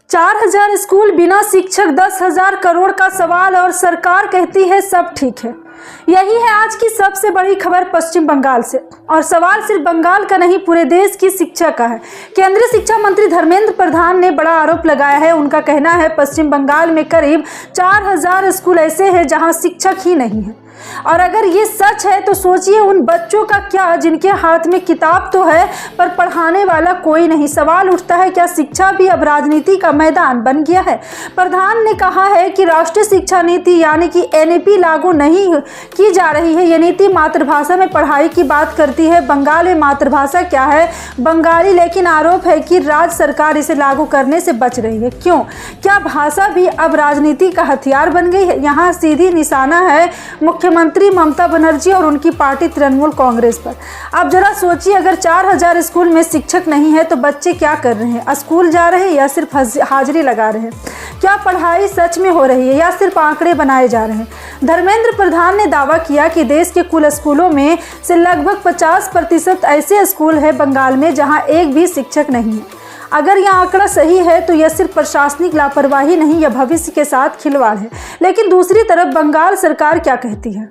4000 school बिना शिक्षक, 10,000 करोड़ का सवाल और सरकार कहती है सब ठीक है। यही है आज की सबसे बड़ी खबर पश्चिम बंगाल से। और सवाल सिर्फ बंगाल का नहीं, पूरे देश की शिक्षा का है। केंद्रीय शिक्षा मंत्री धर्मेंद्र प्रधान ने बड़ा आरोप लगाया है। उनका कहना है पश्चिम बंगाल में करीब 4000 स्कूल ऐसे हैं जहां शिक्षक ही नहीं है। और अगर ये सच है तो सोचिए उन बच्चों का क्या जिनके हाथ में किताब तो है पर पढ़ाने वाला कोई नहीं। सवाल उठता है क्या शिक्षा भी अब राजनीति का मैदान बन गया है। प्रधान ने कहा है कि राष्ट्रीय शिक्षा नीति यानी कि एनईपी लागू नहीं की जा रही है। यह नीति मातृभाषा में पढ़ाई की बात करती है। बंगाल में मातृभाषा क्या है बंगाली, लेकिन आरोप है कि राज्य सरकार इसे लागू करने से बच रही है। क्यों? क्या भाषा भी अब राजनीति का हथियार बन गई है? यहाँ सीधी निशाना है मुख्यमंत्री ममता बनर्जी और उनकी पार्टी तृणमूल कांग्रेस पर। अब जरा सोचिए, अगर 4000 स्कूल में शिक्षक नहीं है तो बच्चे क्या कर रहे हैं? स्कूल जा रहे हैं या सिर्फ हाजिरी लगा रहे हैं? क्या पढ़ाई सच में हो रही है या सिर्फ आंकड़े बनाए जा रहे हैं? धर्मेंद्र प्रधान ने दावा किया कि देश के कुल स्कूलों में से लगभग 50% ऐसे स्कूल हैं बंगाल में जहां एक भी शिक्षक नहीं है। अगर यह आंकड़ा सही है तो यह सिर्फ प्रशासनिक लापरवाही नहीं, यह भविष्य के साथ खिलवाड़ है। लेकिन दूसरी तरफ बंगाल सरकार क्या कहती है?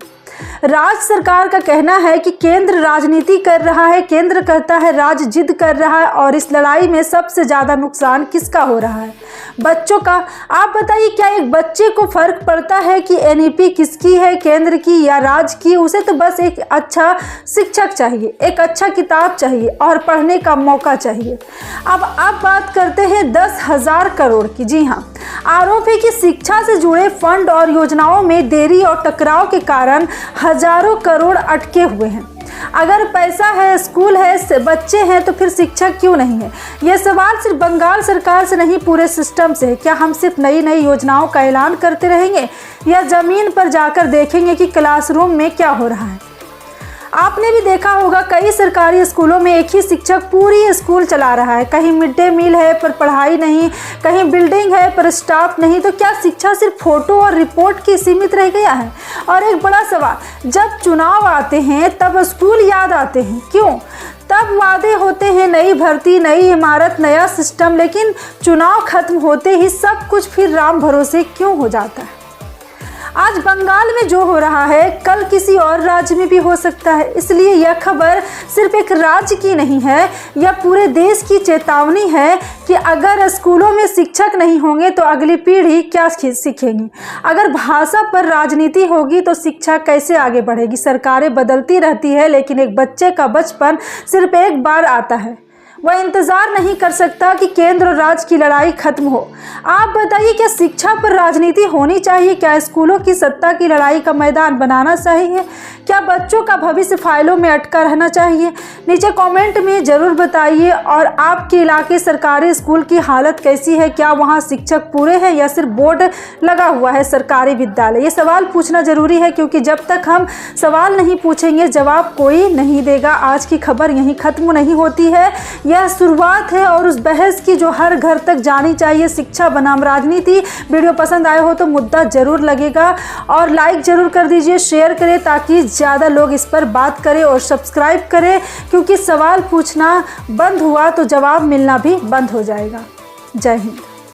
राज्य सरकार का कहना है कि केंद्र राजनीति कर रहा है। केंद्र कहता है राज्य जिद कर रहा है और इस लड़ाई में सबसे ज़्यादा नुकसान किसका हो रहा है? बच्चों का। आप बताइए, क्या एक बच्चे को फर्क पड़ता है कि एनईपी किसकी है, केंद्र की या राज्य की? उसे तो बस एक अच्छा शिक्षक चाहिए, एक अच्छा किताब चाहिए और पढ़ने का मौका चाहिए। अब बात करते हैं 10,000 करोड़ की। जी हाँ, आरोप है कि शिक्षा से जुड़े फंड और योजनाओं में देरी और टकराव के कारण हजारों करोड़ अटके हुए हैं। अगर पैसा है, स्कूल है, बच्चे हैं तो फिर शिक्षक क्यों नहीं है? यह सवाल सिर्फ बंगाल सरकार से नहीं, पूरे सिस्टम से है। क्या हम सिर्फ नई नई योजनाओं का ऐलान करते रहेंगे या जमीन पर जाकर देखेंगे कि क्लासरूम में क्या हो रहा है? आपने भी देखा होगा कई सरकारी स्कूलों में एक ही शिक्षक पूरी स्कूल चला रहा है। कहीं मिड डे मील है पर पढ़ाई नहीं, कहीं बिल्डिंग है पर स्टाफ नहीं। तो क्या शिक्षा सिर्फ फोटो और रिपोर्ट की सीमित रह गया है? और एक बड़ा सवाल, जब चुनाव आते हैं तब स्कूल याद आते हैं। क्यों? तब वादे होते हैं नई भर्ती, नई इमारत, नया सिस्टम, लेकिन चुनाव खत्म होते ही सब कुछ फिर राम भरोसे क्यों हो जाता है? आज बंगाल में जो हो रहा है कल किसी और राज्य में भी हो सकता है। इसलिए यह खबर सिर्फ एक राज्य की नहीं है, यह पूरे देश की चेतावनी है कि अगर स्कूलों में शिक्षक नहीं होंगे तो अगली पीढ़ी क्या सीखेगी? अगर भाषा पर राजनीति होगी तो शिक्षा कैसे आगे बढ़ेगी? सरकारें बदलती रहती है लेकिन एक बच्चे का बचपन सिर्फ एक बार आता है। वह इंतज़ार नहीं कर सकता कि केंद्र और राज्य की लड़ाई खत्म हो। आप बताइए, क्या शिक्षा पर राजनीति होनी चाहिए? क्या स्कूलों की सत्ता की लड़ाई का मैदान बनाना चाहिए? क्या बच्चों का भविष्य फाइलों में अटका रहना चाहिए? नीचे कमेंट में ज़रूर बताइए। और आपके इलाके सरकारी स्कूल की हालत कैसी है? क्या वहाँ शिक्षक पूरे हैं या सिर्फ बोर्ड लगा हुआ है सरकारी विद्यालय? ये सवाल पूछना ज़रूरी है क्योंकि जब तक हम सवाल नहीं पूछेंगे जवाब कोई नहीं देगा। आज की खबर यहीं ख़त्म नहीं होती है, यह शुरुआत है और उस बहस की जो हर घर तक जानी चाहिए। शिक्षा बनाम राजनीति। वीडियो पसंद आए हो तो मुद्दा जरूर लगेगा और लाइक जरूर कर दीजिए, शेयर करें ताकि ज़्यादा लोग इस पर बात करें और सब्सक्राइब करें, क्योंकि सवाल पूछना बंद हुआ तो जवाब मिलना भी बंद हो जाएगा। जय हिंद।